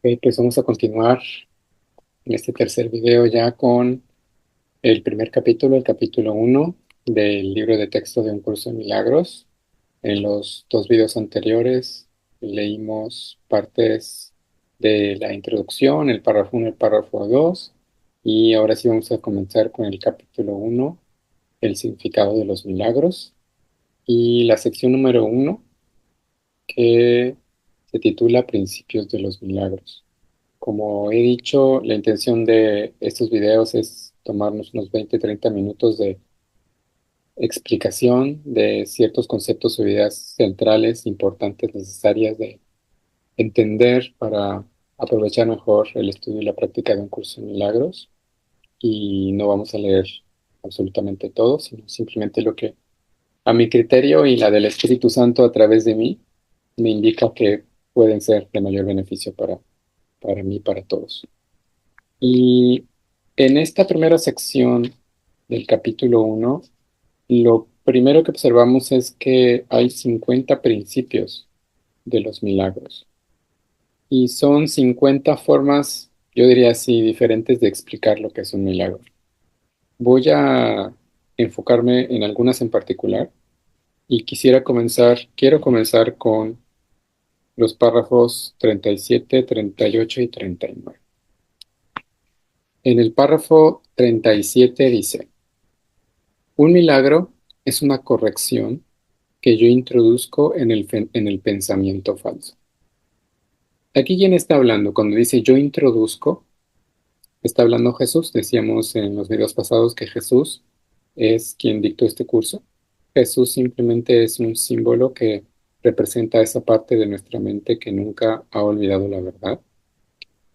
Ok, pues vamos a continuar en este tercer video ya con el primer capítulo, el capítulo uno del libro de texto de Un Curso de Milagros. En los dos videos anteriores leímos partes de la introducción, el párrafo 1 y el párrafo 2, y ahora sí vamos a comenzar con el capítulo uno, el significado de los milagros, y la sección número uno, que se titula Principios de los Milagros. Como he dicho, la intención de estos videos es tomarnos unos 20-30 minutos de explicación de ciertos conceptos o ideas centrales importantes necesarias de entender para aprovechar mejor el estudio y la práctica de un curso de milagros. Y no vamos a leer absolutamente todo, sino simplemente lo que a mi criterio y la del Espíritu Santo a través de mí me indica que pueden ser de mayor beneficio para mí y para todos. Y en esta primera sección del capítulo uno, lo primero que observamos es que hay 50 principios de los milagros. Y son 50 formas, yo diría así, diferentes de explicar lo que es un milagro. Voy a enfocarme en algunas en particular y quiero comenzar con los párrafos 37, 38 y 39. En el párrafo 37 dice: un milagro es una corrección que yo introduzco en el pensamiento falso. Aquí, ¿quién está hablando? Cuando dice yo introduzco, está hablando Jesús. Decíamos en los videos pasados que Jesús es quien dictó este curso. Jesús simplemente es un símbolo que representa esa parte de nuestra mente que nunca ha olvidado la verdad.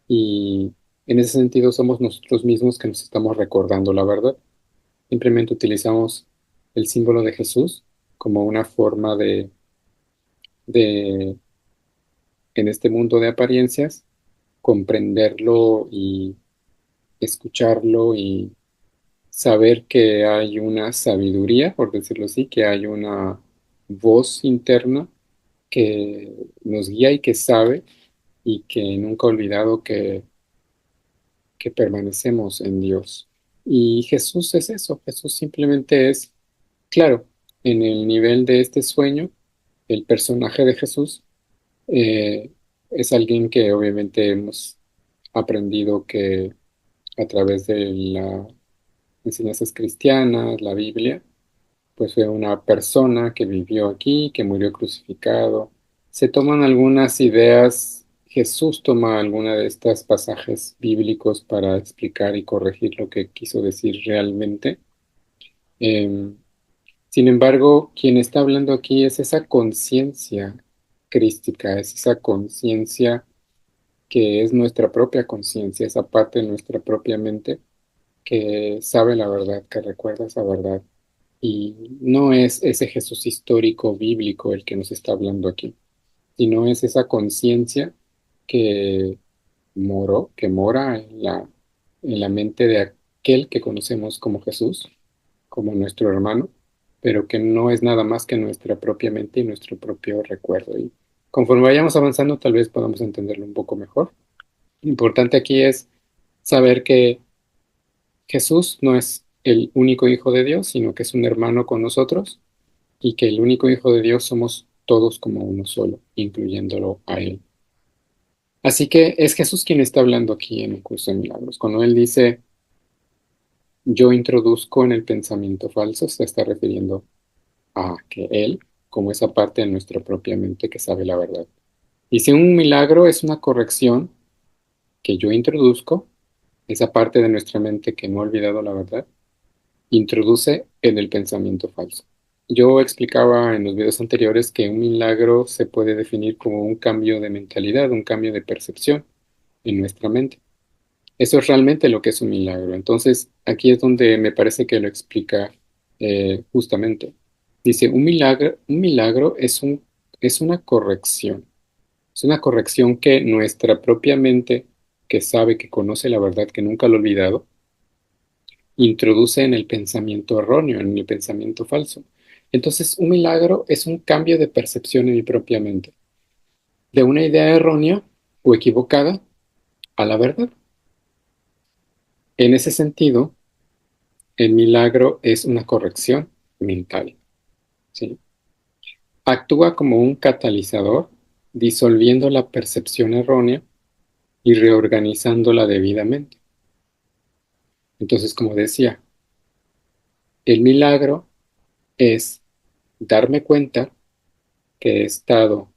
Y en ese sentido somos nosotros mismos que nos estamos recordando la verdad. Simplemente utilizamos el símbolo de Jesús como una forma de, en este mundo de apariencias, comprenderlo y escucharlo y saber que hay una sabiduría, por decirlo así, que hay una voz interna que nos guía y que sabe y que nunca ha olvidado que permanecemos en Dios. Y Jesús es eso, Jesús simplemente es, claro, en el nivel de este sueño, el personaje de Jesús eh, es alguien que obviamente hemos aprendido que a través de las enseñanzas cristianas, la Biblia, pues fue una persona que vivió aquí, que murió crucificado. Se toman algunas ideas, Jesús toma alguna de estas pasajes bíblicos para explicar y corregir lo que quiso decir realmente. Em, Sin embargo, quien está hablando aquí es esa conciencia crística, es esa conciencia que es nuestra propia conciencia, esa parte de nuestra propia mente que sabe la verdad, que recuerda esa verdad. Y no es ese Jesús histórico bíblico el que nos está hablando aquí, sino es esa conciencia que que mora en la mente de aquel que conocemos como Jesús, como nuestro hermano, pero que no es nada más que nuestra propia mente y nuestro propio recuerdo. Y conforme vayamos avanzando, tal vez podamos entenderlo un poco mejor. Lo importante aquí es saber que Jesús no es el único Hijo de Dios, sino que es un hermano con nosotros y que el único Hijo de Dios somos todos como uno solo, incluyéndolo a Él. Así que es Jesús quien está hablando aquí en el curso de milagros. Cuando Él dice yo introduzco en el pensamiento falso, se está refiriendo a que Él, como esa parte de nuestra propia mente que sabe la verdad. Dice un milagro es una corrección que yo introduzco, esa parte de nuestra mente que no ha olvidado la verdad, introduce en el pensamiento falso. Yo explicaba en los videos anteriores que un milagro se puede definir como un cambio de mentalidad, un cambio de percepción en nuestra mente. Eso es realmente lo que es un milagro. Entonces, aquí es donde me parece que lo explica justamente. Dice, un milagro es una corrección. Es una corrección que nuestra propia mente, que sabe, que conoce la verdad, que nunca lo ha olvidado, introduce en el pensamiento erróneo, en el pensamiento falso. Entonces, un milagro es un cambio de percepción en mi propia mente, de una idea errónea o equivocada a la verdad. En ese sentido, el milagro es una corrección mental, ¿sí? Actúa como un catalizador, disolviendo la percepción errónea y reorganizándola debidamente. Entonces, como decía, el milagro es darme cuenta que he estado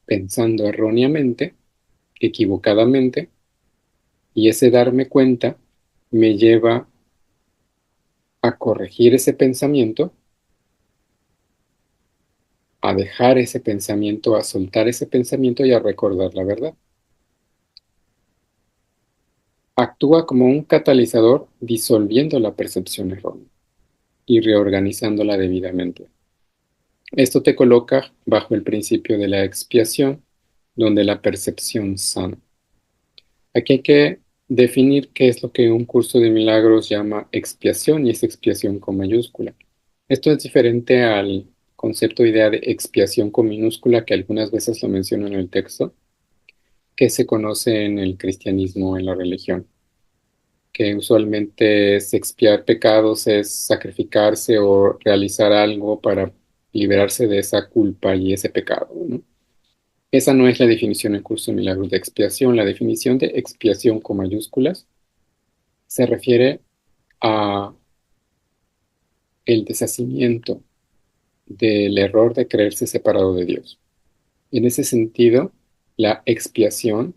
pensando erróneamente, equivocadamente, y ese darme cuenta me lleva a corregir ese pensamiento, a dejar ese pensamiento, a soltar ese pensamiento y a recordar la verdad. Actúa como un catalizador disolviendo la percepción errónea y reorganizándola debidamente. Esto te coloca bajo el principio de la expiación, donde la percepción sana. Aquí hay que definir qué es lo que un curso de milagros llama expiación y es expiación con mayúscula. Esto es diferente al concepto idea de expiación con minúscula que algunas veces lo menciono en el texto, que se conoce en el cristianismo, en la religión, que usualmente es expiar pecados, es sacrificarse o realizar algo para liberarse de esa culpa y ese pecado, ¿no? Esa no es la definición en curso de milagros de expiación. La definición de expiación con mayúsculas se refiere a el deshacimiento del error de creerse separado de Dios. En ese sentido, la expiación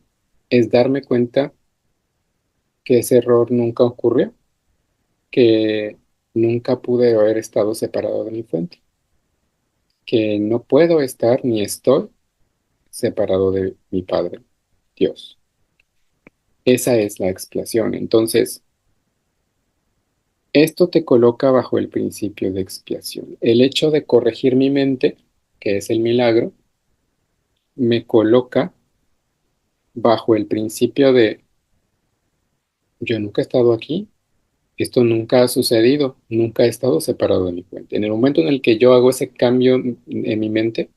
es darme cuenta que ese error nunca ocurrió, que nunca pude haber estado separado de mi fuente, que no puedo estar ni estoy separado de mi Padre, Dios. Esa es la expiación. Entonces, esto te coloca bajo el principio de expiación. El hecho de corregir mi mente, que es el milagro, me coloca bajo el principio de yo nunca he estado aquí, esto nunca ha sucedido, nunca he estado separado de mi fuente. En el momento en el que yo hago ese cambio en mi mente,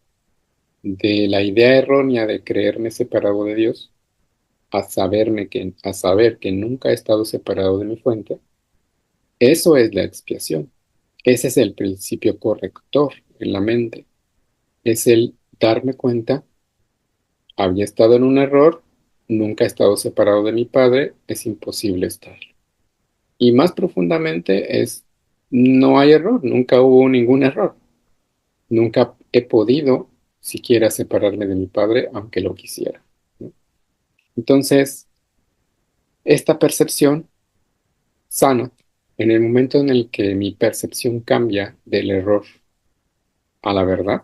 de la idea errónea de creerme separado de Dios, a saber que nunca he estado separado de mi fuente, eso es la expiación. Ese es el principio corrector en la mente. Es el darme cuenta, había estado en un error, nunca he estado separado de mi Padre, es imposible estar. Y más profundamente es, no hay error, nunca hubo ningún error. Nunca he podido siquiera separarme de mi Padre, aunque lo quisiera, ¿no? Entonces, esta percepción sana, en el momento en el que mi percepción cambia del error a la verdad,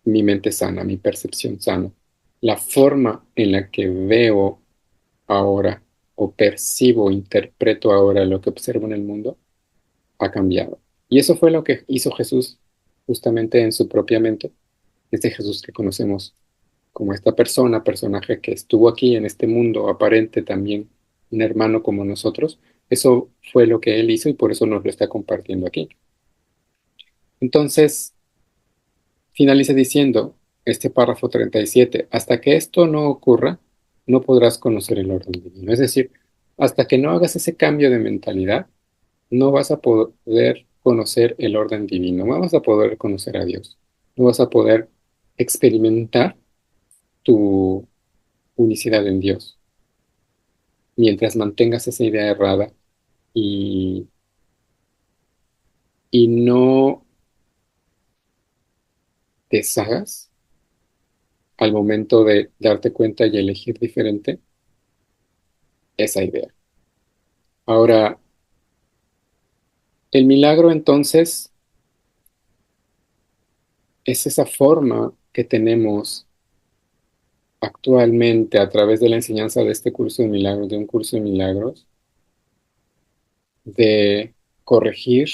mi mente sana, mi percepción sana, la forma en la que veo ahora o percibo, interpreto ahora lo que observo en el mundo, ha cambiado. Y eso fue lo que hizo Jesús justamente en su propia mente, este Jesús que conocemos como esta persona, personaje que estuvo aquí en este mundo, aparente también, un hermano como nosotros. Eso fue lo que él hizo y por eso nos lo está compartiendo aquí. Entonces, finaliza diciendo este párrafo 37: hasta que esto no ocurra, no podrás conocer el orden divino. Es decir, hasta que no hagas ese cambio de mentalidad, no vas a poder conocer el orden divino, no vas a poder conocer a Dios, no vas a poder experimentar tu unicidad en Dios, mientras mantengas esa idea errada y, y no deshagas al momento de darte cuenta y elegir diferente esa idea. Ahora, el milagro entonces es esa forma que tenemos actualmente a través de la enseñanza de este curso de milagros, de un curso de milagros, de corregir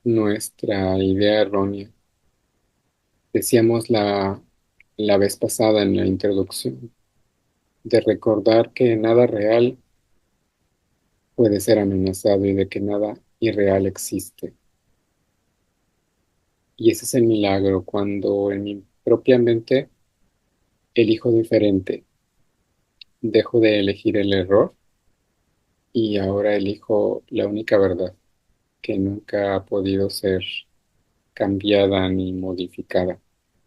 nuestra idea errónea. Decíamos la vez pasada en la introducción, de recordar que nada real puede ser amenazado y de que nada irreal existe. Y ese es el milagro, cuando en mi propia mente elijo diferente, dejo de elegir el error y ahora elijo la única verdad que nunca ha podido ser cambiada ni modificada,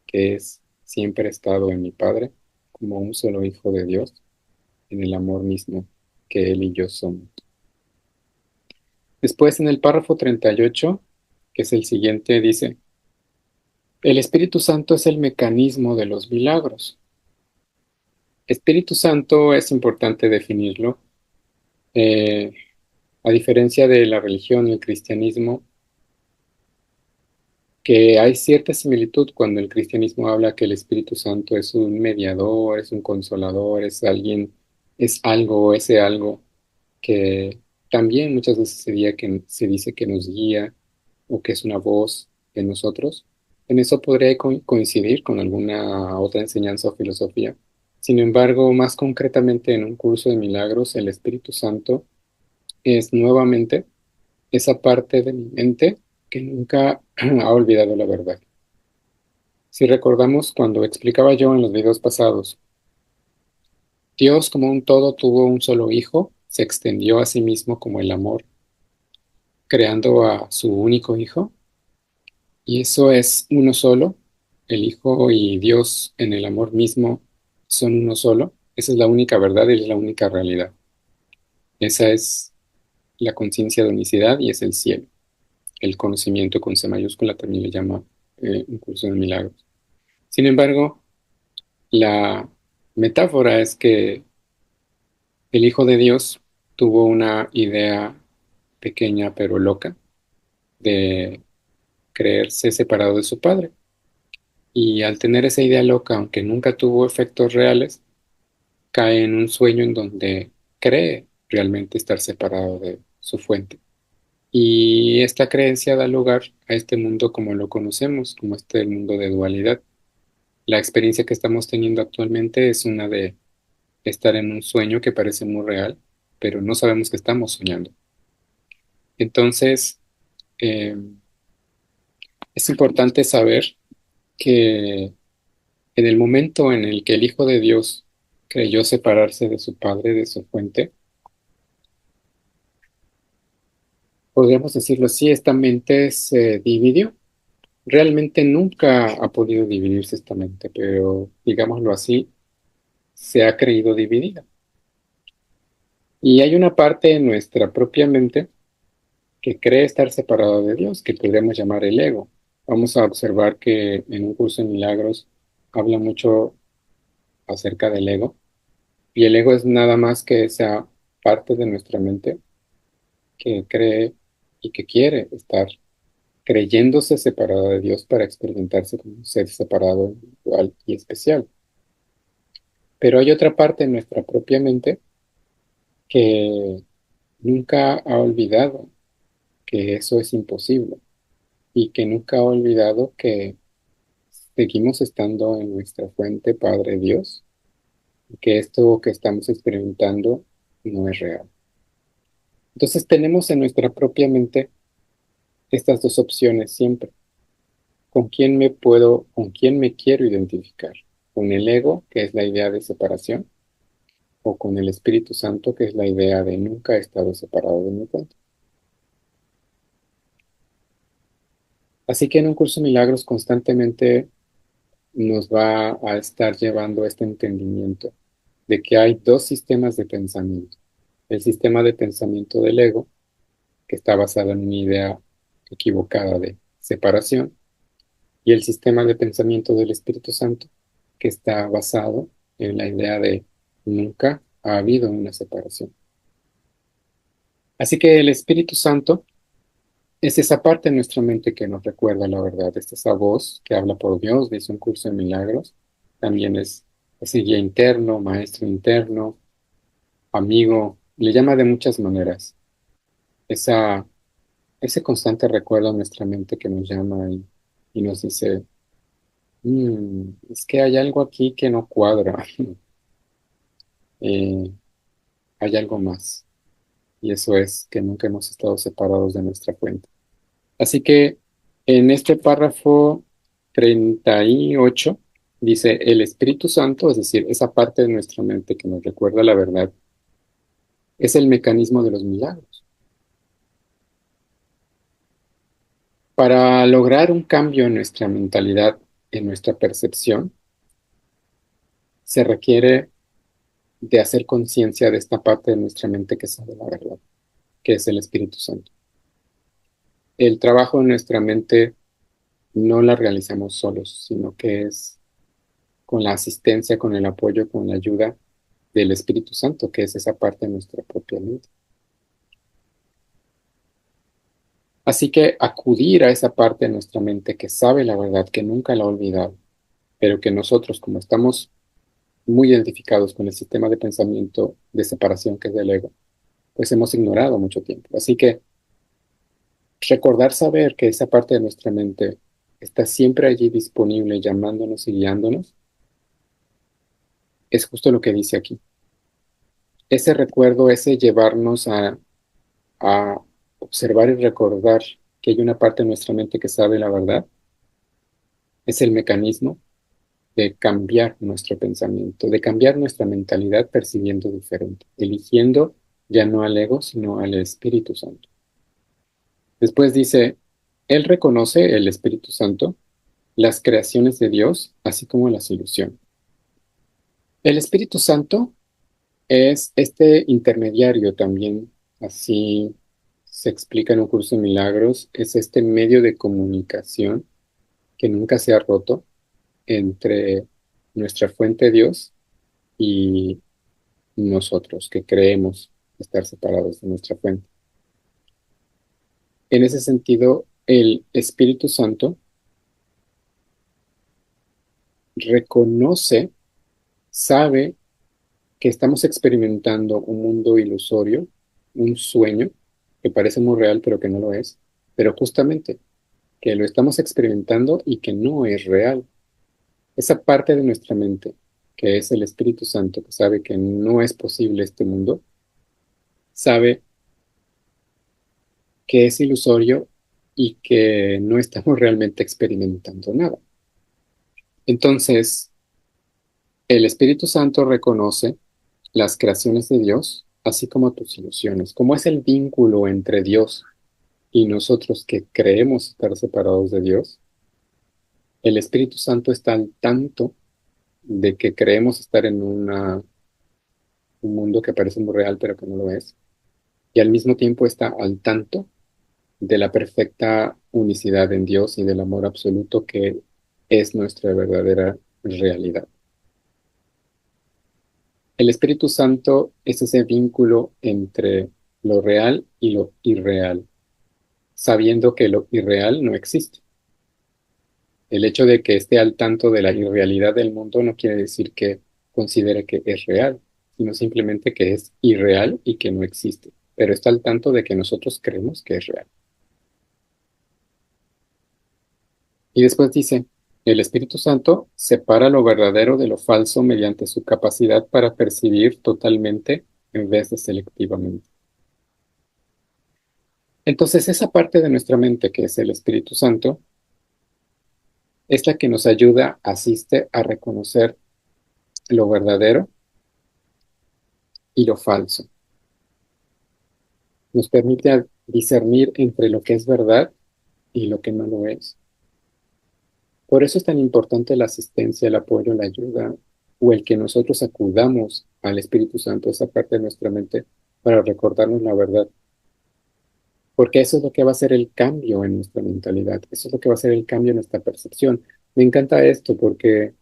que es siempre he estado en mi Padre como un solo hijo de Dios, en el amor mismo que Él y yo somos. Después, en el párrafo 38, que es el siguiente, dice, el Espíritu Santo es el mecanismo de los milagros. Espíritu Santo es importante definirlo. Eh, a diferencia de la religión y el cristianismo, que hay cierta similitud cuando el cristianismo habla que el Espíritu Santo es un mediador, es un consolador, es alguien, es algo, ese algo que también muchas veces se dice que nos guía o que es una voz en nosotros. En eso podría coincidir con alguna otra enseñanza o filosofía. Sin embargo, más concretamente en un curso de milagros, el Espíritu Santo es nuevamente esa parte de mi mente que nunca ha olvidado la verdad. Si recordamos cuando explicaba yo en los videos pasados, Dios como un todo tuvo un solo hijo, se extendió a sí mismo como el amor, creando a su único hijo, y eso es uno solo. El Hijo y Dios en el amor mismo son uno solo. Esa es la única verdad y es la única realidad. Esa es la conciencia de unicidad y es el cielo. El conocimiento con C mayúscula también le llama un curso de milagros. Sin embargo, la metáfora es que el Hijo de Dios tuvo una idea pequeña pero loca de creerse separado de su padre. Y al tener esa idea loca, aunque nunca tuvo efectos reales, cae en un sueño en donde cree realmente estar separado de su fuente. Y esta creencia da lugar a este mundo como lo conocemos, como este mundo de dualidad. La experiencia que estamos teniendo actualmente es una de estar en un sueño que parece muy real, pero no sabemos que estamos soñando. Entonces, eh, es importante saber que en el momento en el que el Hijo de Dios creyó separarse de su Padre, de su fuente, podríamos decirlo así, esta mente se dividió. Realmente nunca ha podido dividirse esta mente, pero digámoslo así, se ha creído dividida. Y hay una parte en nuestra propia mente que cree estar separada de Dios, que podríamos llamar el ego. Vamos a observar que en un curso de milagros habla mucho acerca del ego, y el ego es nada más que esa parte de nuestra mente que cree y que quiere estar creyéndose separada de Dios para experimentarse como un ser separado, individual y especial. Pero hay otra parte en nuestra propia mente que nunca ha olvidado que eso es imposible y que nunca ha olvidado que seguimos estando en nuestra fuente Padre Dios y que esto que estamos experimentando no es real. Entonces tenemos en nuestra propia mente estas dos opciones siempre. ¿Con quién me quiero identificar? ¿Con el ego, que es la idea de separación? ¿O con el Espíritu Santo, que es la idea de nunca he estado separado de mi fuente? Así que en un curso de milagros constantemente nos va a estar llevando este entendimiento de que hay dos sistemas de pensamiento. El sistema de pensamiento del ego, que está basado en una idea equivocada de separación, y el sistema de pensamiento del Espíritu Santo, que está basado en la idea de nunca ha habido una separación. Así que el Espíritu Santo es esa parte de nuestra mente que nos recuerda la verdad, es esa voz que habla por Dios, dice un curso de milagros, también es ese guía interno, maestro interno, amigo, le llama de muchas maneras, esa, ese constante recuerdo en nuestra mente que nos llama y nos dice, es que hay algo aquí que no cuadra, eh, hay algo más, y eso es que nunca hemos estado separados de nuestra fuente. Así que en este párrafo 38 Dice, el Espíritu Santo, es decir, esa parte de nuestra mente que nos recuerda la verdad, es el mecanismo de los milagros. Para lograr un cambio en nuestra mentalidad, en nuestra percepción, se requiere de hacer conciencia de esta parte de nuestra mente que sabe la verdad, que es el Espíritu Santo. El trabajo en nuestra mente no la realizamos solos, sino que es con la asistencia, con el apoyo, con la ayuda del Espíritu Santo, que es esa parte de nuestra propia mente. Así que acudir a esa parte de nuestra mente que sabe la verdad, que nunca la ha olvidado, pero que nosotros, como estamos muy identificados con el sistema de pensamiento de separación que es del ego, pues hemos ignorado mucho tiempo. Así que recordar saber que esa parte de nuestra mente está siempre allí disponible, llamándonos y guiándonos, es justo lo que dice aquí. Ese recuerdo, ese llevarnos a observar y recordar que hay una parte de nuestra mente que sabe la verdad, es el mecanismo de cambiar nuestro pensamiento, de cambiar nuestra mentalidad percibiendo diferente, eligiendo ya no al ego, sino al Espíritu Santo. Después dice, Él reconoce, el Espíritu Santo, las creaciones de Dios, así como las ilusiones. El Espíritu Santo es este intermediario también, así se explica en un curso de milagros, es este medio de comunicación que nunca se ha roto entre nuestra fuente Dios y nosotros que creemos estar separados de nuestra fuente. En ese sentido, el Espíritu Santo reconoce, sabe que estamos experimentando un mundo ilusorio, un sueño que parece muy real pero que no lo es, pero justamente que lo estamos experimentando y que no es real. Esa parte de nuestra mente, que es el Espíritu Santo, que sabe que no es posible este mundo, sabe que es ilusorio y que no estamos realmente experimentando nada. Entonces, el Espíritu Santo reconoce las creaciones de Dios, así como tus ilusiones. ¿Cómo es el vínculo entre Dios y nosotros que creemos estar separados de Dios? El Espíritu Santo está al tanto de que creemos estar en un mundo que parece muy real, pero que no lo es. Y al mismo tiempo está al tanto de la perfecta unicidad en Dios y del amor absoluto que es nuestra verdadera realidad. El Espíritu Santo es ese vínculo entre lo real y lo irreal, sabiendo que lo irreal no existe. El hecho de que esté al tanto de la irrealidad del mundo no quiere decir que considere que es real, sino simplemente que es irreal y que no existe, pero está al tanto de que nosotros creemos que es real. Y después dice, el Espíritu Santo separa lo verdadero de lo falso mediante su capacidad para percibir totalmente en vez de selectivamente. Entonces, esa parte de nuestra mente que es el Espíritu Santo es la que nos ayuda, asiste a reconocer lo verdadero y lo falso. Nos permite discernir entre lo que es verdad y lo que no lo es. Por eso es tan importante la asistencia, el apoyo, la ayuda o el que nosotros acudamos al Espíritu Santo, esa parte de nuestra mente, para recordarnos la verdad. Porque eso es lo que va a hacer el cambio en nuestra mentalidad, eso es lo que va a hacer el cambio en nuestra percepción. Me encanta esto porque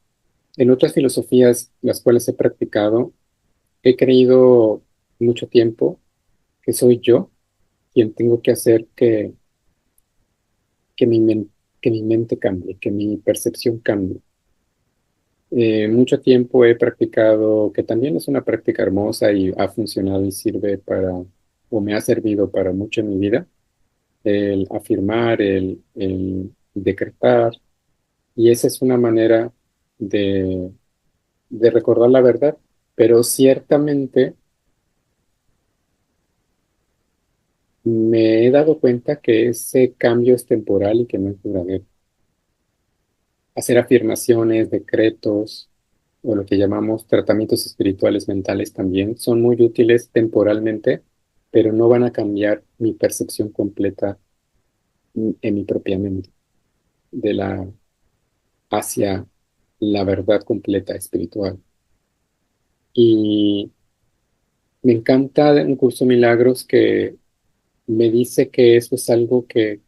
en otras filosofías, las cuales he practicado, he creído mucho tiempo que soy yo quien tengo que hacer que mi, men- que mi mente cambie, que mi percepción cambie. Mucho tiempo he practicado, que también es una práctica hermosa y ha funcionado y sirve para, o me ha servido para mucho en mi vida, el afirmar, el decretar, y esa es una manera de, de recordar la verdad, pero ciertamente me he dado cuenta que ese cambio es temporal y que no es duradero. hacer afirmaciones, decretos o lo que llamamos tratamientos espirituales mentales también son muy útiles temporalmente, pero no van a cambiar mi percepción completa en mi propia mente de la hacia la verdad completa espiritual. Y me encanta un curso de milagros que me dice que eso es algo que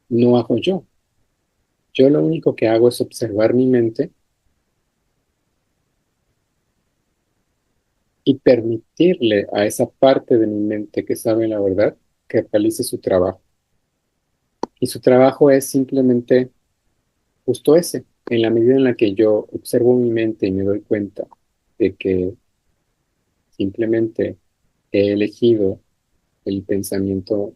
no hago yo. Yo lo único que hago es observar mi mente y permitirle a esa parte de mi mente que sabe la verdad que realice su trabajo. Y su trabajo es simplemente justo ese. En la medida en la que yo observo mi mente y me doy cuenta de que simplemente he elegido el pensamiento,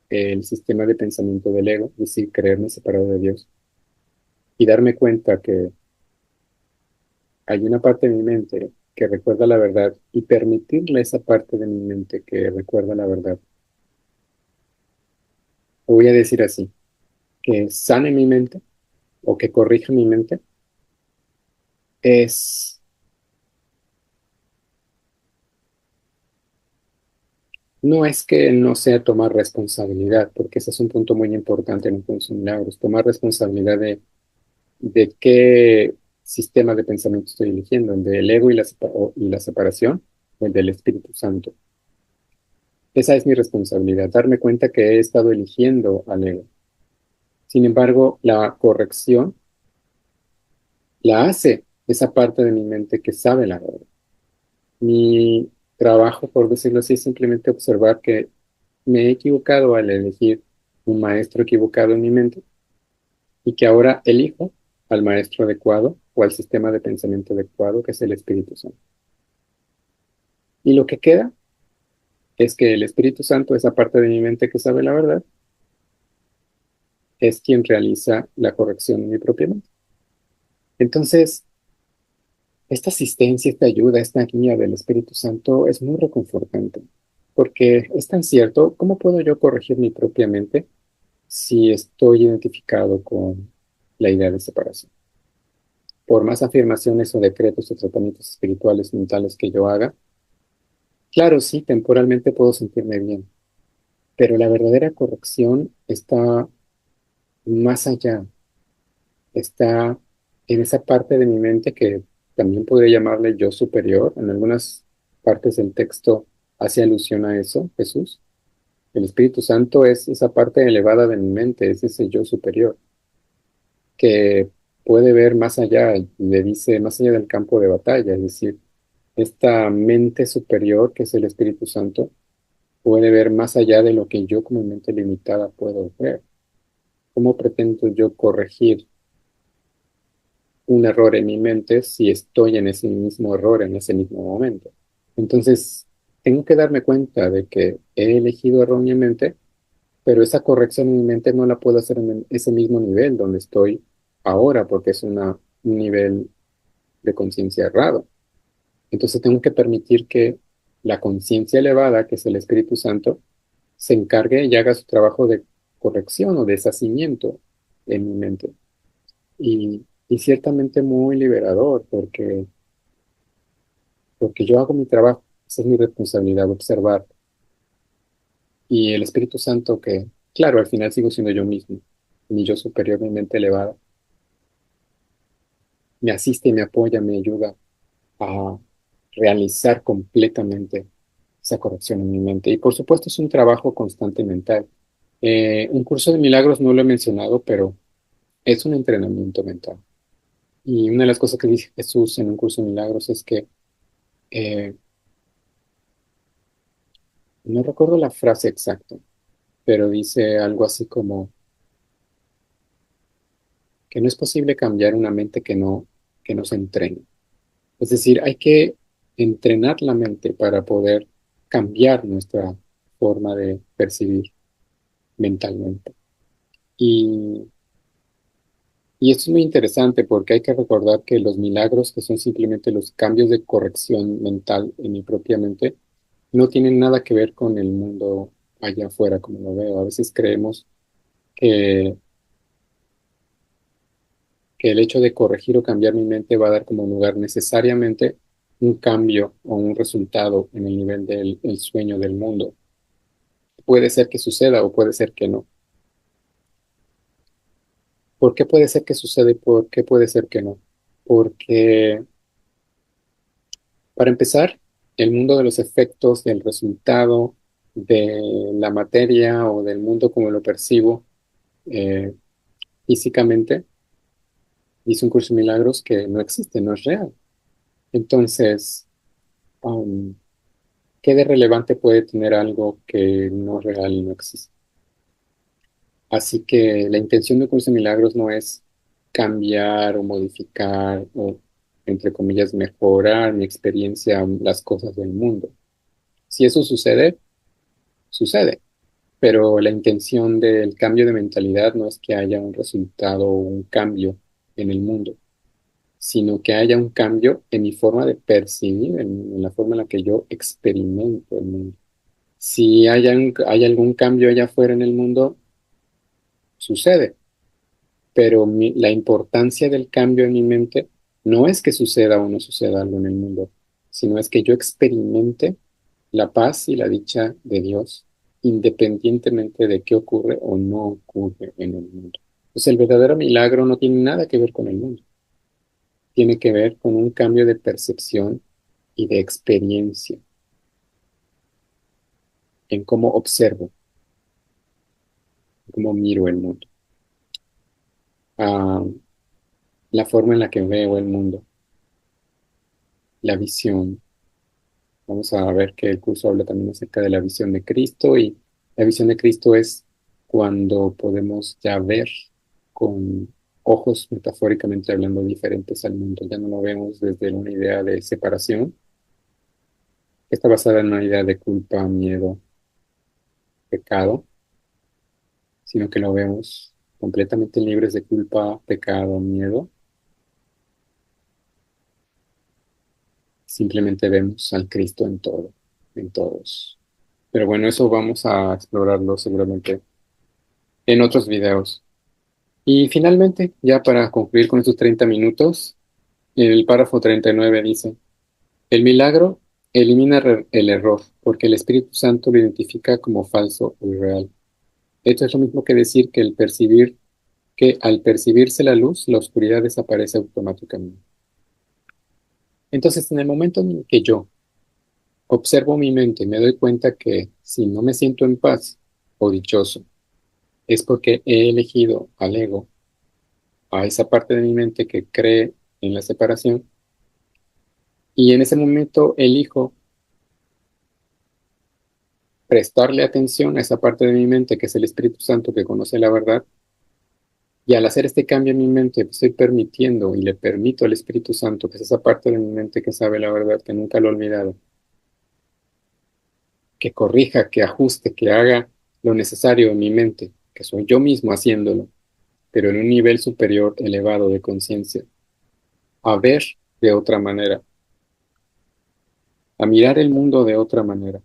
el sistema de pensamiento del ego, es decir, creerme separado de Dios, y darme cuenta que hay una parte de mi mente que recuerda la verdad y permitirle a esa parte de mi mente que recuerda la verdad. Lo voy a decir así, que sane mi mente o que corrija mi mente es, no es que no sea tomar responsabilidad, porque ese es un punto muy importante en un curso de milagros, tomar responsabilidad de qué sistema de pensamiento estoy eligiendo, el del ego y y la separación o el del Espíritu Santo. Esa es mi responsabilidad, darme cuenta que he estado eligiendo al ego. Sin embargo, la corrección la hace esa parte de mi mente que sabe la verdad. Mi trabajo, por decirlo así, es simplemente observar que me he equivocado al elegir un maestro equivocado en mi mente y que ahora elijo al maestro adecuado o al sistema de pensamiento adecuado, que es el Espíritu Santo. Y lo que queda es que el Espíritu Santo, esa parte de mi mente que sabe la verdad, es quien realiza la corrección en mi propia mente. Entonces, esta asistencia, esta ayuda, esta guía del Espíritu Santo es muy reconfortante, porque es tan cierto, ¿cómo puedo yo corregir mi propia mente si estoy identificado con la idea de separación? Por más afirmaciones o decretos o tratamientos espirituales mentales que yo haga, claro, sí, temporalmente puedo sentirme bien, pero la verdadera corrección está más allá, está en esa parte de mi mente que también podría llamarle yo superior. En algunas partes del texto hace alusión a eso, Jesús. El Espíritu Santo es esa parte elevada de mi mente, es ese yo superior que puede ver más allá, y le dice más allá del campo de batalla, es decir, esta mente superior que es el Espíritu Santo puede ver más allá de lo que yo como mente limitada puedo ver. ¿Cómo pretendo yo corregir un error en mi mente si estoy en ese mismo error en ese mismo momento? Entonces, tengo que darme cuenta de que he elegido erróneamente, pero esa corrección en mi mente no la puedo hacer en ese mismo nivel donde estoy ahora, porque es un nivel de conciencia errado. Entonces, tengo que permitir que la conciencia elevada, que es el Espíritu Santo, se encargue y haga su trabajo de corrección o deshacimiento en mi mente. Y ciertamente muy liberador, porque yo hago mi trabajo, esa es mi responsabilidad, observar. Y el Espíritu Santo, que, claro, al final sigo siendo yo mismo, mi yo superior, mi mente elevada, me asiste y me apoya, me ayuda a realizar completamente esa corrección en mi mente. Y por supuesto es un trabajo constante mental. Un curso de milagros no lo he mencionado, pero es un entrenamiento mental. Y una de las cosas que dice Jesús en un curso de milagros es que eh, no recuerdo la frase exacta, pero dice algo así como que no es posible cambiar una mente que no se entrene. Es decir, hay que entrenar la mente para poder cambiar nuestra forma de percibir mentalmente. Y, y esto es muy interesante porque hay que recordar que los milagros, que son simplemente los cambios de corrección mental en mi propia mente, no tienen nada que ver con el mundo allá afuera, como lo veo. A veces creemos que que el hecho de corregir o cambiar mi mente va a dar como lugar necesariamente un cambio o un resultado en el nivel del el sueño del mundo. Puede ser que suceda o puede ser que no. ¿Por qué puede ser que suceda y por qué puede ser que no? Porque, para empezar, el mundo de los efectos, del resultado, de la materia o del mundo como lo percibo eh, físicamente, dice un curso de milagros que no existe, no es real. Entonces, um, ¿qué de relevante puede tener algo que no es real y no existe? Así que la intención de un curso de milagros no es cambiar o modificar o, entre comillas, mejorar mi experiencia, las cosas del mundo. Si eso sucede, sucede. Pero la intención del cambio de mentalidad no es que haya un resultado o un cambio en el mundo, sino que haya un cambio en mi forma de percibir, en la forma en la que yo experimento el mundo. Si hay algún cambio allá afuera en el mundo, sucede, pero la importancia del cambio en mi mente no es que suceda o no suceda algo en el mundo, sino es que yo experimente la paz y la dicha de Dios independientemente de qué ocurre o no ocurre en el mundo. Pues el verdadero milagro no tiene nada que ver con el mundo, tiene que ver con un cambio de percepción y de experiencia en cómo observo, cómo miro el mundo, ah, la forma en la que veo el mundo, la visión. Vamos a ver que el curso habla también acerca de la visión de Cristo y la visión de Cristo es cuando podemos ya ver con ojos, metafóricamente hablando, diferentes al mundo. Ya no lo vemos desde una idea de separación, que está basada en una idea de culpa, miedo, pecado, sino que lo vemos completamente libres de culpa, pecado, miedo. Simplemente vemos al Cristo en todo, en todos. Pero bueno, eso vamos a explorarlo seguramente en otros videos. Y finalmente, ya para concluir con estos 30 minutos, el párrafo 39 dice, el milagro elimina el error porque el Espíritu Santo lo identifica como falso o irreal. Esto es lo mismo que decir que que al percibirse la luz, la oscuridad desaparece automáticamente. Entonces, en el momento en que yo observo mi mente, me doy cuenta que si no me siento en paz o dichoso, es porque he elegido al ego, a esa parte de mi mente que cree en la separación, y en ese momento elijo prestarle atención a esa parte de mi mente que es el Espíritu Santo que conoce la verdad, y al hacer este cambio en mi mente, estoy permitiendo y le permito al Espíritu Santo, que es esa parte de mi mente que sabe la verdad, que nunca lo he olvidado, que corrija, que ajuste, que haga lo necesario en mi mente, que soy yo mismo haciéndolo, pero en un nivel superior, elevado de conciencia, a ver de otra manera, a mirar el mundo de otra manera.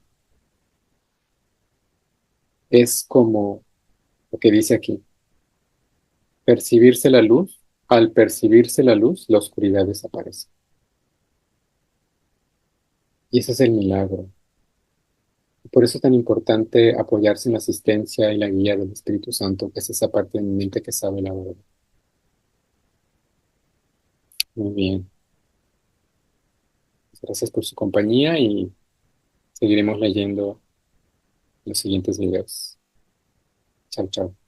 Es como lo que dice aquí, percibirse la luz, al percibirse la luz, la oscuridad desaparece. Y ese es el milagro. Por eso es tan importante apoyarse en la asistencia y la guía del Espíritu Santo, que es esa parte de mi mente que sabe la verdad. Muy bien. Gracias por su compañía y seguiremos leyendo los siguientes videos. Chao, chao.